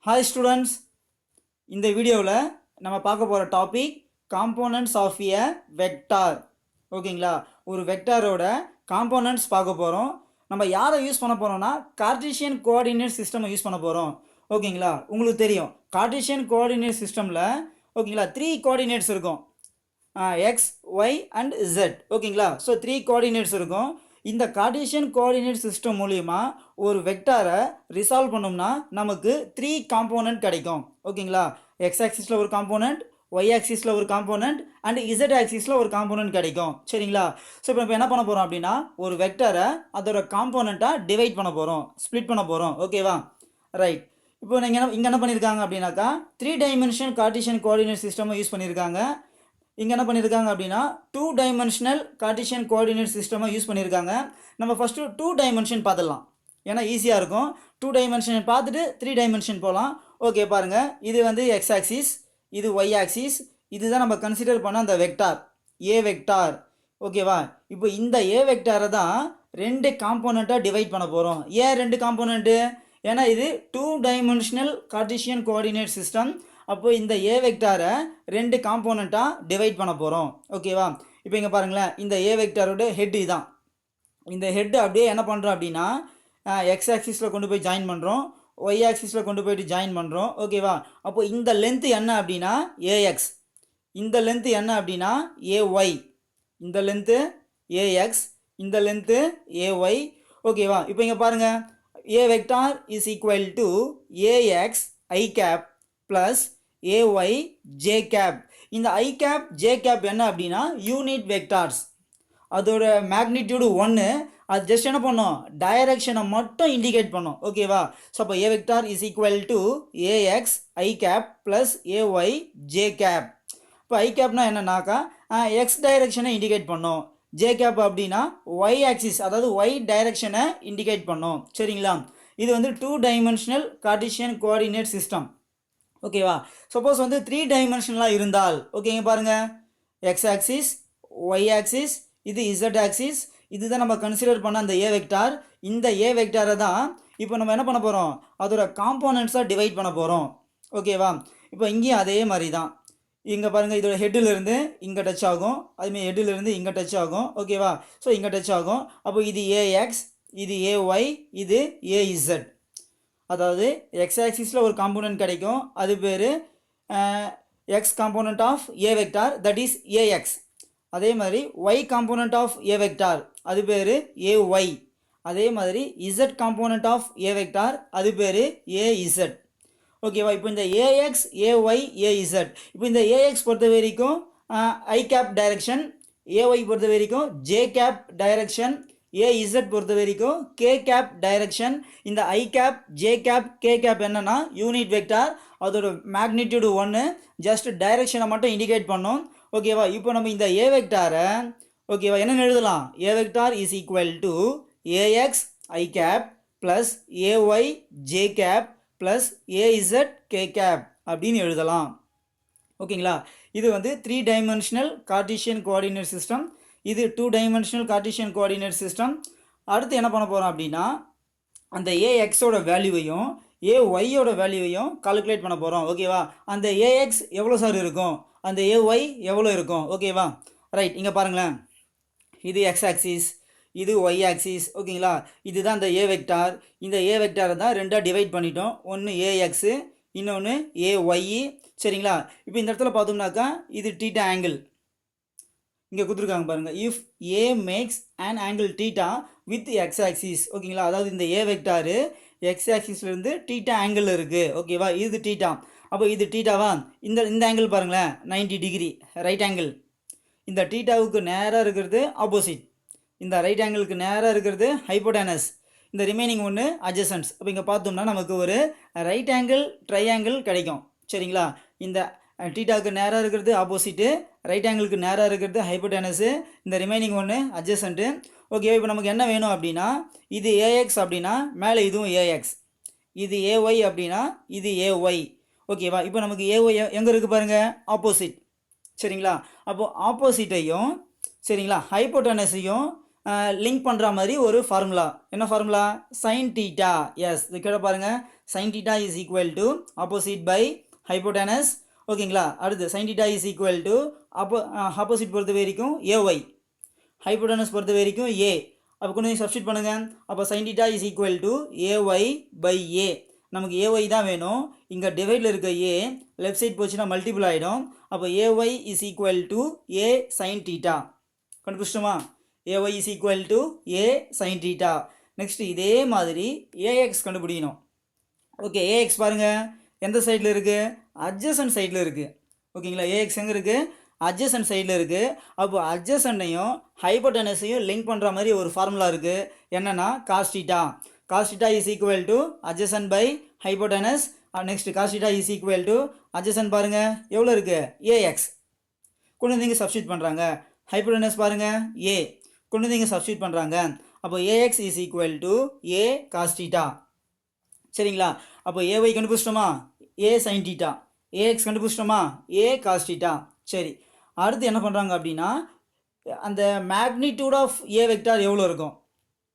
Hi students, இந்த வீடியோவில் நம்ம பார்க்க போகிற topic components of a vector. ஓகேங்களா, ஒரு வெக்டாரோட காம்போனன்ட்ஸ் பார்க்க போகிறோம். நம்ம யாரை யூஸ் பண்ண போகிறோம்னா கார்ட்டீசியன் கோஆர்டினேட் சிஸ்டம் யூஸ் பண்ண போகிறோம். ஓகேங்களா, உங்களுக்கு தெரியும் கார்ட்டீசியன் கோஆர்டினேட் சிஸ்டமில் ஓகேங்களா 3 கோஆர்டினேட்ஸ் இருக்கும், எக்ஸ் ஒய் அண்ட் இசட். ஓகேங்களா, ஸோ 3 கோஆர்டினேட்ஸ் இருக்கும். இந்த கார்ட்டீசியன் கோஆர்டினேட் சிஸ்டம் மூலிமா ஒரு வெக்டாரை ரிசால்வ் பண்ணோம்னா நமக்கு 3 காம்போனன்ட் கிடைக்கும். ஓகேங்களா, எக்ஸ் ஆக்சிஸில் ஒரு காம்போனன்ட், ஒய் ஆக்சிஸில் ஒரு காம்போனன்ட் அண்ட் இசட் ஆக்சிஸில் ஒரு காம்போனன்ட் கிடைக்கும். சரிங்களா, ஸோ இப்போ என்ன பண்ண போகிறோம் அப்படின்னா ஒரு வெக்டாரை அதோட காம்போனண்ட்டாக டிவைட் பண்ண போகிறோம், ஸ்ப்ளிட் பண்ண போகிறோம். ஓகேவா, ரைட். இப்போ நீங்கள் இங்கே என்ன பண்ணியிருக்காங்க அப்படின்னாக்கா 3 டைமென்ஷன் கார்ட்டீசியன் கோஆர்டினேட் சிஸ்டமை யூஸ் பண்ணியிருக்காங்க. இங்கே என்ன பண்ணியிருக்காங்க அப்படின்னா 2 டைமென்ஷனல் கார்ட்டீசியன் கோஆர்டினேட் சிஸ்டமாக யூஸ் பண்ணியிருக்காங்க. நம்ம ஃபஸ்ட்டு 2 டைமென்ஷன் பார்த்துடலாம், ஏன்னா ஈஸியாக இருக்கும். 2 டைமென்ஷன் பார்த்துட்டு 3 டைமென்ஷன் போகலாம். ஓகே பாருங்கள், இது வந்து எக்ஸ் ஆக்சிஸ், இது ஒய் ஆக்சிஸ், இதுதான் நம்ம கன்சிடர் பண்ண அந்த வெக்டார் ஏ வெக்டார். ஓகேவா, இப்போ இந்த ஏ வெக்டாரை தான் 2 காம்போனண்ட்டாக டிவைட் பண்ண போகிறோம். ஏன் 2 காம்போனண்ட்டு? ஏன்னா இது 2 டைமென்ஷனல் கார்ட்டீசியன் கோஆர்டினேட் சிஸ்டம். அப்போ இந்த ஏ வெக்டாரை 2 காம்போனண்ட்டாக டிவைட் பண்ண போகிறோம். ஓகேவா, இப்போ இங்கே பாருங்களேன், இந்த ஏ வெக்டாரோட ஹெட் இதுதான். இந்த ஹெட்டு அப்படியே என்ன பண்ணுறோம் அப்படின்னா எக்ஸ் ஆக்சிஸில் கொண்டு போய் ஜாயின் பண்ணுறோம், ஒய் ஆக்சிஸில் கொண்டு போயிட்டு ஜாயின் பண்ணுறோம். ஓகேவா, அப்போ இந்த லென்த்து என்ன அப்படின்னா ஏஎக்ஸ், இந்த லென்த்து என்ன அப்படின்னா ஏஒய், இந்த லென்த்து ஏஎக்ஸ், இந்த லென்த்து ஏஒய். ஓகேவா, இப்போ இங்கே பாருங்கள், A vector is equal to ax I cap plus AY J cap. இந்த ஐ கேப் ஜே கேப் என்ன அப்படின்னா யூனிட் வெக்டார்ஸ், அதோட மேக்னிடியூடு 1. அது ஜஸ்ட் என்ன பண்ணோம், டைரக்ஷனை மட்டும் இண்டிகேட் பண்ணோம். ஓகேவா, ஸோ அப்போ A vector is equal to ax I cap plus AY J cap. இப்போ ஐ கேப்னா என்னன்னாக்கா எக்ஸ் டைரக்ஷனை இண்டிகேட் பண்ணோம், ஜே கேப் அப்படின்னா ஒய் ஆக்சிஸ், அதாவது ஒய் டைரக்ஷனை இண்டிகேட் பண்ணோம். சரிங்களா, இது வந்து 2 டைமென்ஷனல் கார்ட்டீசியன் கோஆர்டினேட் சிஸ்டம். ஓகேவா, சப்போஸ் வந்து 3 டைமென்ஷனலாக இருந்தால், ஓகேங்க பாருங்கள், எக்ஸ் ஆக்சிஸ், ஒய் ஆக்சிஸ், இது இசட் ஆக்சிஸ், இதுதான் நம்ம கன்சிடர் பண்ண அந்த ஏ வெக்டார். இந்த ஏ வெக்டாரை தான் இப்போ நம்ம என்ன பண்ண போகிறோம், அதோட காம்போனன்ட்ஸாக டிவைட் பண்ண போகிறோம். ஓகேவா, இப்போ இங்கேயும் அதே மாதிரி தான். இங்கே பாருங்கள், இதோட ஹெட்டிலிருந்து இங்கே டச் ஆகும், அதுமாதிரி ஹெட்டிலிருந்து இங்கே டச் ஆகும். ஓகேவா, ஸோ இங்கே டச் ஆகும். அப்போ இது ஏஎக்ஸ், இது ஏஒய், இது ஏஇசட். அதாவது எக்ஸ் ஆக்சிஸில் ஒரு காம்போனன்ட் கிடைக்கும், அது பேர் X component of A vector, that is A X. அதே மாதிரி Y component of A vector, அது பேர் ஏஒய். அதே மாதிரி Z component of A vector, அது பேர் ஏஇசட். ஓகேவா, இப்போ இந்த ஏஎக்ஸ் ஏஒய் ஏஇசட், இப்போ இந்த ஏஎக்ஸ் பொறுத்த வரைக்கும் ஐ கேப் டைரக்ஷன், ஏஒய் பொறுத்த வரைக்கும் ஜே கேப் டைரக்ஷன், ஏஇசட் பொறுத்த வரைக்கும் கே கேப் டைரக்ஷன். இந்த I cap J cap K cap என்னன்னா யூனிட் வெக்டார், அதோட மேக்னிடியூடு 1, ஜஸ்ட் டைரக்ஷனை மட்டும் இண்டிகேட் பண்ணோம். ஓகேவா, இப்போ நம்ம இந்த ஏ வெக்டாரை ஓகேவா என்னென்னு எழுதலாம், A vector is equal to ax I cap plus AY J cap plus A Z K cap அப்படின்னு எழுதலாம். ஓகேங்களா, இது வந்து 3 டைமென்ஷனல் கார்ட்டீசியன் கோஆர்டினேட் சிஸ்டம், இது 2 டைமென்ஷனல் கார்ட்டீசியன் கோஆர்டினேட் சிஸ்டம். அடுத்து என்ன பண்ண போகிறோம் அப்படின்னா அந்த ஏஎக்ஸோட வேல்யூவையும் ஏஒய்யோட வேல்யூவையும் கால்குலேட் பண்ண போகிறோம். ஓகேவா, அந்த ஏஎக்ஸ் எவ்வளோ சார் இருக்கும், அந்த ஏஒய் எவ்வளோ இருக்கும். ஓகேவா, ரைட். இங்கே பாருங்களேன், இது எக்ஸ் ஆக்சிஸ், இது ஒய் ஆக்சிஸ். ஓகேங்களா, இதுதான் இந்த ஏ வெக்டார். இந்த ஏ வெக்டாரை தான் 2ஆக டிவைட் பண்ணிட்டோம், ஒன்று ஏஎக்ஸு, இன்னொன்று ஏஒய். சரிங்களா, இப்போ இந்த இடத்துல பார்த்தோம்னாக்கா இது டீட்டா ஆங்கிள் இங்கே கொடுத்துருக்காங்க பாருங்கள், if A makes and angle theta with X axis. ஓகேங்களா, அதாவது இந்த ஏ வெக்டாரு எக்ஸ் ஆக்சிஸ்லேருந்து டீட்டா ஆங்கிள் இருக்குது. ஓகேவா, இது டீட்டா. அப்போ இது டீட்டாவா, இந்த ஆங்கிள் பாருங்களேன் 90 டிகிரி ரைட் ஆங்கிள். இந்த டீட்டாவுக்கு நேராக இருக்கிறது ஆப்போசிட், இந்த ரைட் ஆங்கிளுக்கு நேராக இருக்கிறது ஹைப்போடேனஸ், இந்த ரிமைனிங் ஒன்று அட்ஜசன்ஸ். அப்போ இங்கே பார்த்தோம்னா நமக்கு ஒரு ரைட் ஆங்கிள் ட்ரையாங்கிள் கிடைக்கும். சரிங்களா, இந்த டீட்டாவுக்கு நேராக இருக்கிறது ஆப்போசிட்டு, ரைட் ஆங்கிளுக்கு நேராக இருக்கிறது ஹைப்போடேனஸு, இந்த ரிமைனிங் ஒன்று அட்ஜசன்ட்டு. ஓகே, இப்போ நமக்கு என்ன வேணும் அப்படின்னா இது ஏஎக்ஸ் அப்படின்னா மேலே இதுவும் ஏஎக்ஸ், இது ஏஒய் அப்படின்னா இது ஏஒய். ஓகேவா, இப்போ நமக்கு ஏஒய் எங்கே இருக்குது பாருங்கள், ஆப்போசிட். சரிங்களா, அப்போது ஆப்போசிட்டையும் சரிங்களா ஹைப்போடேனஸையும் லிங்க் பண்ணுற மாதிரி ஒரு ஃபார்முலா. என்ன ஃபார்முலா? Sine theta. எஸ், இது கீழே பாருங்கள். Sine theta is equal to opposite by hypotenuse. ஓகேங்களா? அடுத்து sine theta is equal to opposite பொறுத்த வரைக்கும் ஏஒய், ஹைப்போடெனஸ் பொறுத்த வரைக்கும் ஏ. அப்போ கொஞ்சம் சப்ஸ்டிட் பண்ணுங்கள். அப்போ sine theta is equal to A Y by A. நமக்கு ஏஒய் தான் வேணும். இங்கே டிவைடில் இருக்க ஏ லெஃப்ட் சைட் போச்சுன்னா மல்டிபிள் ஆகிடும். அப்போ A Y is equal to A sine theta. கண்டுபிடிச்சிட்டோமா? A Y is equal to A sine theta. Next இதே மாதிரி ஏஎக்ஸ் கண்டுபிடிக்கணும். ஓகே, ஏஎக்ஸ் பாருங்கள் எந்த சைடில் இருக்குது? அட்ஜசன்ட் சைடில் இருக்குது. ஓகேங்களா? ஏஎக்ஸ் எங்கே இருக்குது? அட்ஜசன்ட் சைடில் இருக்குது. அப்போ அட்ஜசன்ட்டையும் ஹைப்போடெனஸையும் லிங்க் பண்ணுற மாதிரி ஒரு ஃபார்முலா இருக்குது. என்னென்னா cos theta. Cos theta is equal to adjacent by hypotenuse. Next cos theta is equal to adjacent பாருங்கள் எவ்வளோ இருக்குது? ஏஎக்ஸ். கொண்டு வந்து இங்கே சப்ஸ்டியூட் பண்ணுறாங்க. ஹைப்போடெனஸ் பாருங்கள் ஏ. கொண்டு வந்து இங்கே சப்ஸ்டியூட் பண்ணுறாங்க. அப்போ A X is equal to A cos theta. சரிங்களா? அப்போ ஏஒய் கண்டுபிடிச்சிட்டோமா? A sine theta. ஏஎக்ஸ் கண்டுபிடிச்சிட்டோமா? A cos theta. சரி, அடுத்து என்ன பண்ணுறாங்க அப்படின்னா அந்த மேக்னிடியூட் ஆஃப் ஏ வெக்டார் எவ்வளோ இருக்கும்?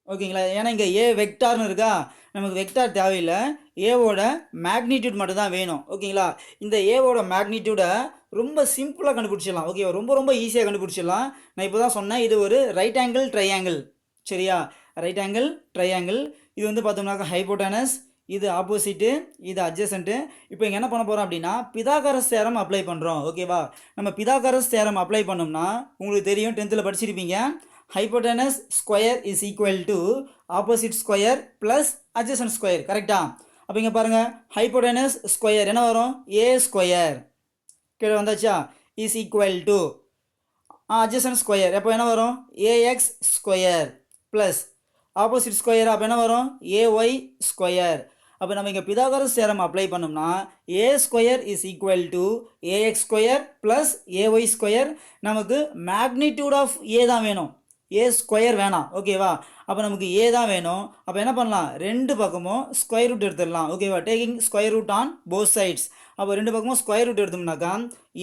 ஓகேங்களா? ஏன்னா இங்கே ஏ வெக்டார்னு இருக்கா, நமக்கு வெக்டார் தேவையில்லை, ஏவோட மேக்னிடியூட் மட்டும் தான் வேணும். ஓகேங்களா? இந்த ஏவோட மேக்னிடியூடை ரொம்ப சிம்பிளாக கண்டுபிடிச்சிடலாம். ஓகே, ரொம்ப ரொம்ப ஈஸியாக கண்டுபிடிச்சிடலாம். நான் இப்போ தான் சொன்னேன், இது ஒரு ரைட் ஆங்கிள் ட்ரையாங்கிள். சரியா? Right angle triangle. இது வந்து பார்த்தோம்னாக்கா ஹைப்போடெனஸ், இது ஆப்போசிட்டு, இது அட்ஜசன்ட்டு. இப்போ இங்கே என்ன பண்ண போகிறோம் அப்படின்னா பிதாகரஸ் தேரம் அப்ளை பண்ணுறோம். ஓகேவா? நம்ம பிதாகரஸ் தேரம் அப்ளை பண்ணோம்னா உங்களுக்கு தெரியும், 10th படிச்சிருப்பீங்க, hypotenuse square is equal to opposite square plus adjacent square. கரெக்டா? அப்போ இங்கே பாருங்கள், ஹைப்போடெனஸ் ஸ்கொயர் என்ன வரும்? A square. கீழே வந்தாச்சா? Is equal to adjacent square. எப்போ என்ன வரும்? A X square plus opposite square. அப்போ என்ன வரும்? A Y square. அப்போ நம்ம இங்கே பிதாகரஸ் தேரம் அப்ளை பண்ணோம்னா A square is equal to A X square plus A Y square. நமக்கு மேக்னிடியூட் ஆஃப் ஏ தான் வேணும், ஏ ஸ்கொயர் வேணாம். ஓகேவா? அப்போ நமக்கு ஏ தான் வேணும். அப்போ என்ன பண்ணலாம்? ரெண்டு பக்கமும் ஸ்கொயர் ரூட் எடுத்துடலாம். ஓகேவா? Taking square root on both sides. அப்போ ரெண்டு பக்கமும் ஸ்கொயர் ரூட் எடுத்தோம்னாக்கா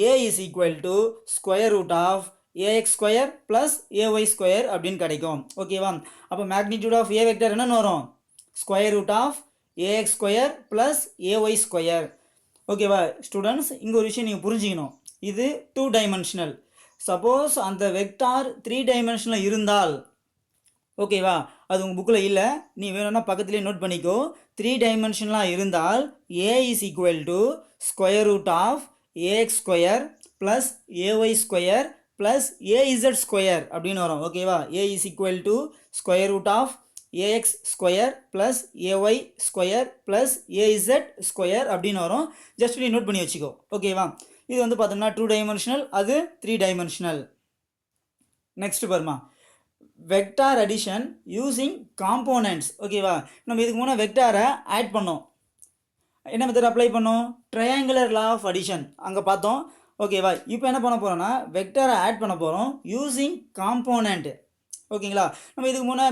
A is equal to square root of A X square plus A Y square அப்படின்னு கிடைக்கும். ஓகேவா? அப்போ மேக்னிடியூட் ஆஃப் ஏ வெக்டர் என்னன்னு வரும்? Square root of A X square plus A Y square. ஓகேவா ஸ்டூடெண்ட்ஸ்? இங்கே ஒரு விஷயம் நீங்கள் புரிஞ்சிக்கணும், இது 2 டைமென்ஷனல். சப்போஸ் அந்த வெக்டார் 3 டைமென்ஷனில் இருந்தால், ஓகேவா, அது உங்கள் புக்கில் இல்லை, நீ வேணும்னா பக்கத்துலேயே நோட் பண்ணிக்கோ. 3 டைமென்ஷனலாக இருந்தால் A is equal to square root of A X square plus A Y square plus A Z square அப்படின்னு வரும். ஓகேவா? A is equal to square root of A X square plus A Y square plus A Z square அப்படின்னு வரும். Just நீ note பண்ணி வச்சுக்கோ. ஓகேவா? இது வந்து பார்த்தோம்னா 2 டைமென்ஷனல், அது 3 டைமென்ஷனல். நெக்ஸ்ட் பாருமா, வெக்டார் அடிஷன் யூஸிங் காம்போனன்ட்ஸ். ஓகேவா? நம்ம இதுக்கு முன்னே வெக்டாரை ஆட் பண்ணோம். என்ன மெத்தட் அப்ளை பண்ணோம்? ட்ரையாங்குலர் லா ஆஃப் அடிஷன் அங்கே பார்த்தோம். ஓகேவா? இப்போ என்ன பண்ண போகிறோம்னா வெக்டாரை ஆட் பண்ண போகிறோம் யூஸிங் காம்போனண்ட். ஓகேங்களா? நம்ம இதுக்கு முன்னே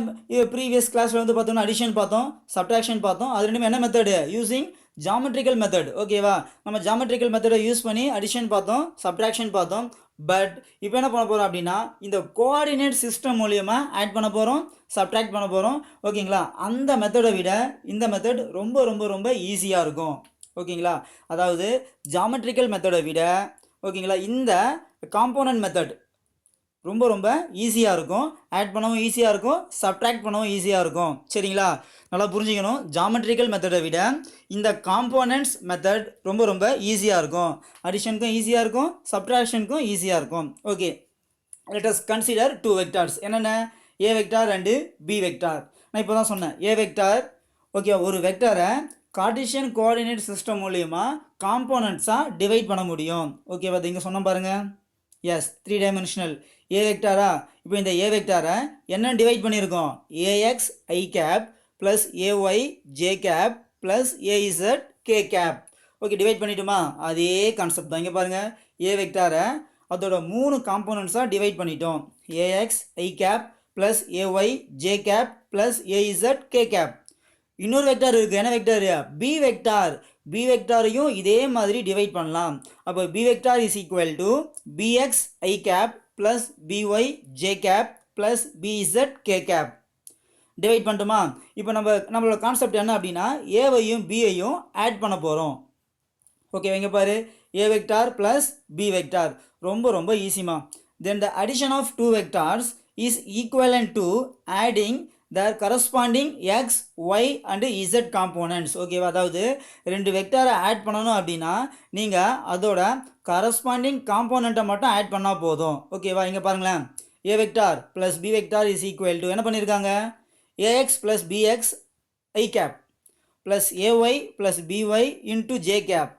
ப்ரீவியஸ் கிளாஸில் வந்து பார்த்தோம்னா அடிஷன் பார்த்தோம், சப்ட்ராக்ஷன் பார்த்தோம். அது ரெண்டுமே என்ன மெத்தடு? Using geometrical method. ஓகேவா? நம்ம ஜாமெட்ரிக்கல் மெத்தடை யூஸ் பண்ணி அடிஷன் பார்த்தோம், சப்ட்ராக்ஷன் பார்த்தோம். பட் இப்போ என்ன பண்ண போகிறோம் அப்படின்னா இந்த கோஆர்டினேட் சிஸ்டம் மூலியமாக ஆட் பண்ண போகிறோம், சப்ட்ராக்ட் பண்ண போகிறோம். ஓகேங்களா? அந்த மெத்தடை விட இந்த மெத்தட் ரொம்ப ரொம்ப ரொம்ப ஈஸியாக இருக்கும். ஓகேங்களா? அதாவது ஜாமெட்ரிக்கல் மெத்தடை விட, ஓகேங்களா, இந்த காம்போனன்ட் மெத்தட் ரொம்ப ரொம்ப ஈஸியாக இருக்கும். ஆட் பண்ணவும் ஈஸியாக இருக்கும், சப்ட்ராக்ட் பண்ணவும் ஈஸியாக இருக்கும். சரிங்களா? நல்லா புரிஞ்சுக்கணும், ஜாமெட்ரிக்கல் மெத்தடை விட இந்த காம்போனன்ட்ஸ் மெத்தட் ரொம்ப ரொம்ப ஈஸியாக இருக்கும். அடிஷனுக்கும் ஈஸியாக இருக்கும், சப்ட்ராக்ஷனுக்கும் ஈஸியாக இருக்கும். Okay, let us consider 2 vectors. என்னென்ன? ஏ வெக்டார் அண்டு பி வெக்டார். நான் இப்போ தான் சொன்னேன் ஏ வெக்டார். ஓகே, ஒரு வெக்டாரை கார்ட்டீசியன் கோஆர்டினேட் சிஸ்டம் மூலியமாக காம்போனன்ட்ஸாக டிவைட் பண்ண முடியும். ஓகேவா? அது இங்கே சொன்ன பாருங்கள். எஸ், 3 டைமென்ஷனல் ஏ வெக்டாரா? இப்போ இந்த ஏ வெக்டாரை என்ன டிவைட் பண்ணியிருக்கோம்? A X I cap plus AY J cap plus A Z K cap. Okay, divide பண்ணிட்டோமா? அதே கான்செப்ட் தான். இங்கே பாருங்கள், ஏ வெக்டாரை அதோட 3 காம்போனன்ட்ஸாக டிவைட் பண்ணிட்டோம். A X I cap plus AY J cap plus A Z K cap. இன்னொரு வெக்டார் இருக்குது. என்ன வெக்டார்? B vector. பி வெக்டாரையும் இதே மாதிரி டிவைட் பண்ணலாம். அப்போ B vector is equal to B X I cap plus B Y J cap plus B Z K cap. Divide பண்ணிட்டோமா? இப்போ நம்மளோட கான்செப்ட் என்ன அப்படின்னா ஏவையும் பியையும் ஆட் பண்ண போகிறோம். ஓகே, இங்கே பாரு, A vector plus B vector. ரொம்ப ஈஸிமா. Then the addition of two vectors is equivalent to adding their corresponding x, y and z components. ஓகேவா? அதாவது ரெண்டு வெக்டாரை ஆட் பண்ணணும் அப்படின்னா நீங்கள் அதோட கரஸ்பாண்டிங் காம்போனண்ட்டை மட்டும் ஆட் பண்ணால் போதும். ஓகேவா? இங்கே பாருங்களேன், A vector plus B vector is equal to என்ன பண்ணியிருக்காங்க, A X plus B X I cap plus A Y plus B Y into J cap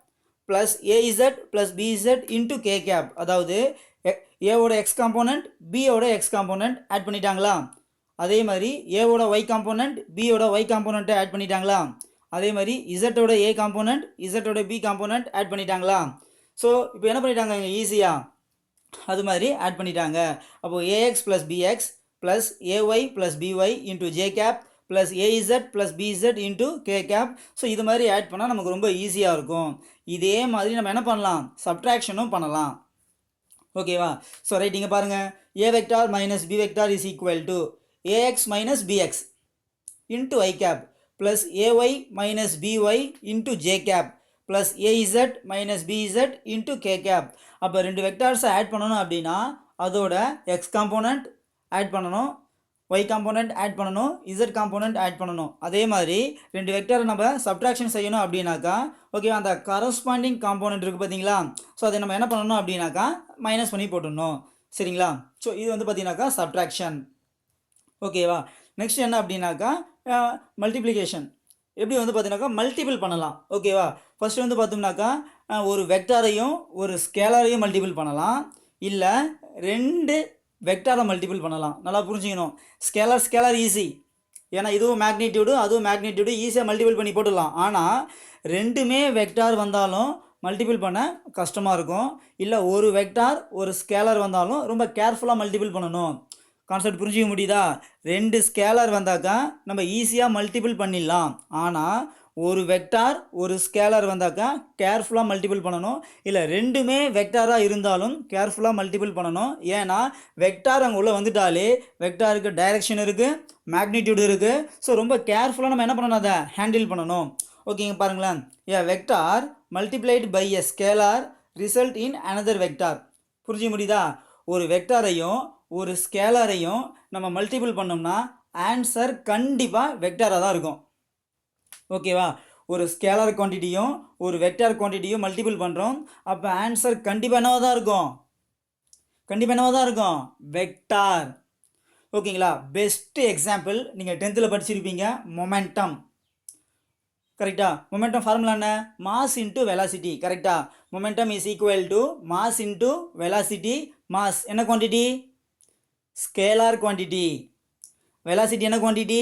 plus A Z plus B Z into K cap. அதாவது ஏவோட எக்ஸ் காம்போனண்ட் பியோட எக்ஸ் காம்போனண்ட் ஆட் பண்ணிட்டாங்களா? அதே மாதிரி ஏவோட Y component பியோட ஒய் காம்போனண்ட்டை ஆட் பண்ணிட்டாங்களா? அதே மாதிரி இசட்டோட ஏ காம்போனண்ட் இசட்டோட பி காம்போனண்ட் ஆட் பண்ணிட்டாங்களா? ஸோ இப்போ என்ன பண்ணிட்டாங்க இங்கே ஈஸியாக அது மாதிரி ஆட் பண்ணிட்டாங்க. அப்போது A X plus B X plus A Y plus B Y into J cap plus A Z plus B Z into K cap. So இது மாதிரி ஆட் பண்ணால் நமக்கு ரொம்ப ஈஸியாக இருக்கும். இதே மாதிரி நம்ம என்ன பண்ணலாம், சப்ட்ராக்ஷனும் பண்ணலாம். ஓகேவா? ஸோ ரைட், இங்கே பாருங்கள், A vector minus B vector is equal to ax minus bx into I cap plus ay minus by into j cap plus az minus bz into k cap. அப்போ ரெண்டு வெக்டார்ஸை ஆட் பண்ணணும் அப்படின்னா அதோட x component add பண்ணணும், y component add பண்ணணும், z component add பண்ணணும். அதே மாதிரி ரெண்டு வெக்டாரை நம்ம சப்ட்ராக்ஷன் செய்யணும் அப்படின்னாக்கா ஓகே, அந்த கரஸ்பாண்டிங் காம்போனண்ட் இருக்குது பார்த்தீங்களா? ஸோ அதை நம்ம என்ன பண்ணணும் அப்படின்னாக்கா மைனஸ் பண்ணி போட்டுடணும். சரிங்களா? ஸோ இது வந்து பார்த்தீங்கன்னாக்கா சப்ட்ராக்ஷன். ஓகேவா? நெக்ஸ்ட் என்ன அப்படின்னாக்கா மல்டிப்ளிகேஷன். எப்படி வந்து பார்த்தீங்கன்னாக்கா மல்டிபிள் பண்ணலாம். ஓகேவா? ஃபஸ்ட்டு வந்து பார்த்தோம்னாக்கா ஒரு வெக்டாரையும் ஒரு ஸ்கேலரையும் மல்டிபிள் பண்ணலாம், இல்லை ரெண்டு வெக்டாரை மல்டிபிள் பண்ணலாம். நல்லா புரிஞ்சுக்கணும். ஸ்கேலர் ஈஸி, ஏன்னா இதுவும் மேக்னிடியூடு அதுவும் மேக்னிடியூடு ஈஸியாக மல்டிபிள் பண்ணி போட்டுடலாம். ஆனால் ரெண்டுமே வெக்டார் வந்தாலும் மல்டிபிள் பண்ண கஷ்டமாக இருக்கும். இல்லை ஒரு வெக்டார் ஒரு ஸ்கேலர் வந்தாலும் ரொம்ப கேர்ஃபுல்லாக மல்டிபிள் பண்ணணும். கான்செப்ட் புரிஞ்சிக்க முடியுதா? ரெண்டு ஸ்கேலர் வந்தாக்கா நம்ம ஈஸியாக மல்டிபிள் பண்ணிடலாம். ஆனால் ஒரு வெக்டார் ஒரு ஸ்கேலர் வந்தாக்கா கேர்ஃபுல்லாக மல்டிபிள் பண்ணணும். இல்லை ரெண்டுமே வெக்டாராக இருந்தாலும் கேர்ஃபுல்லாக மல்டிபிள் பண்ணணும். ஏன்னா வெக்டார் அங்கே உள்ளே வந்துட்டாலே வெக்டாருக்கு டைரெக்ஷன் இருக்குது, மேக்னிடியூடு இருக்குது. ஸோ ரொம்ப கேர்ஃபுல்லாக நம்ம என்ன பண்ணணும், அதை ஹேண்டில் பண்ணணும். ஓகேங்க, பாருங்களேன், A vector multiplied by a scalar result in another vector. புரிஞ்சிக்க முடியுதா? ஒரு வெக்டாரையும் ஒரு ஸ்கேலரையும் நம்ம மல்டிபிள் பண்ணோம்னா ஆன்சர் கண்டிப்பாக வெக்டாராக தான் இருக்கும். ஓகேவா? ஒரு ஸ்கேலார் குவான்டிட்டியும் ஒரு வெக்டார் குவான்டிட்டியும் மல்டிபிள் பண்ணுறோம், அப்போ ஆன்சர் கண்டிப்பாக என்னவாக தான் இருக்கும், வெக்டார். ஓகேங்களா? பெஸ்ட் எக்ஸாம்பிள் நீங்கள் 10th படிச்சிருப்பீங்க, மொமெண்டம். கரெக்டா? மொமெண்டம் ஃபார்முலா என்ன, மாஸ் இன்ட்டு வெலாசிட்டி. கரெக்டா? Momentum is equal to mass into velocity. Mass என்ன குவான்டிட்டி, ஸ்கேலார் குவான்டிட்டி. வெலாசிட்டி என்ன குவான்டிட்டி,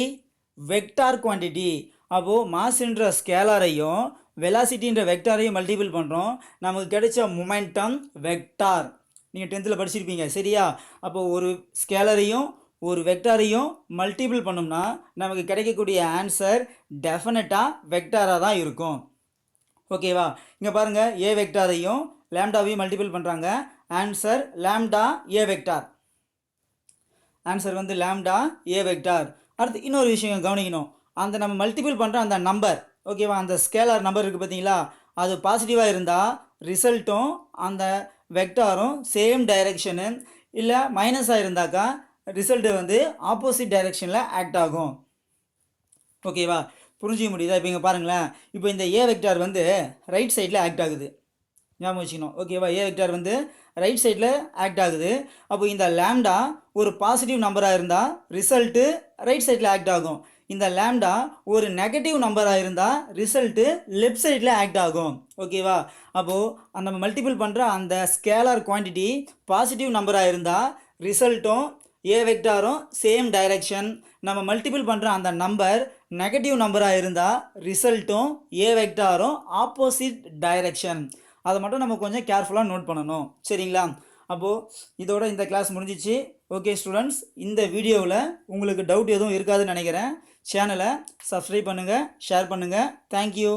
வெக்டார் குவான்டிட்டி. அப்போது மாஸ்ன்ற ஸ்கேலாரையும் வெலாசிட்டின்ற வெக்டாரையும் மல்டிபிள் பண்ணுறோம், நமக்கு கிடைச்ச மொமெண்டம் வெக்டார். நீங்கள் 10th படிச்சிருப்பீங்க, சரியா? அப்போது ஒரு ஸ்கேலரையும் ஒரு வெக்டாரையும் மல்டிபிள் பண்ணோம்னா நமக்கு கிடைக்கக்கூடிய ஆன்சர் டெஃபினட்டாக வெக்டாராக தான் இருக்கும். ஓகேவா? இங்கே பாருங்கள், ஏ வெக்டாரையும் லேம்டாவையும் மல்டிபிள் பண்ணுறாங்க, ஆன்சர் லேம்டா ஏ வெக்டார். ஆன்சர் வந்து லேம்டா ஏ வெக்டார். அடுத்து இன்னொரு விஷயம் கவனிக்கணும், அந்த நம்ம மல்டிபிள் பண்ணுற அந்த நம்பர், ஓகேவா, அந்த ஸ்கேலார் நம்பர் இருக்குது பார்த்தீங்களா, அது பாசிட்டிவாக இருந்தால் ரிசல்ட்டும் அந்த வெக்டாரும் சேம் டைரெக்ஷனு, இல்லை மைனஸாக இருந்தாக்கா ரிசல்ட்டு வந்து ஆப்போசிட் டைரெக்ஷனில் ஆக்ட் ஆகும். ஓகேவா? புரிஞ்சிக்க முடியுதா? இப்போ இங்கே பாருங்களேன், இப்போ இந்த ஏ வெக்டார் வந்து ரைட் சைடில் ஆக்ட் ஆகுது, ஞாபகம் வச்சுக்கணும். ஓகேவா? ஏ வெக்டார் வந்து ரைட் சைடில் ஆக்ட் ஆகுது. அப்போ இந்த லேம்டா ஒரு பாசிட்டிவ் நம்பராக இருந்தால் ரிசல்ட்டு ரைட் சைடில் ஆக்ட் ஆகும். இந்த லேம்டா ஒரு நெகட்டிவ் நம்பராக இருந்தால் ரிசல்ட்டு லெஃப்ட் சைடில் ஆக்ட் ஆகும். ஓகேவா? அப்போது நம்ம மல்டிபிள் பண்ணுற அந்த ஸ்கேலார் குவான்டிட்டி பாசிட்டிவ் நம்பராக இருந்தால் ரிசல்ட்டும் ஏ வெக்டாரும் சேம் டைரெக்ஷன். நம்ம மல்டிபிள் பண்ணுற அந்த நம்பர் நெகட்டிவ் நம்பராக இருந்தால் ரிசல்ட்டும் ஏ வெக்டாரும் ஆப்போசிட் டைரெக்ஷன். அதை மட்டும் நம்ம கொஞ்சம் கேர்ஃபுல்லாக நோட் பண்ணணும். சரிங்களா? அப்போது இதோட இந்த கிளாஸ் முடிஞ்சிச்சு. ஓகே ஸ்டூடெண்ட்ஸ், இந்த வீடியோவில் உங்களுக்கு டவுட் எதுவும் இருக்காதுன்னு நினைக்கிறேன். சேனலை சப்ஸ்கிரைப் பண்ணுங்கள், ஷேர் பண்ணுங்கள். தேங்க்யூ.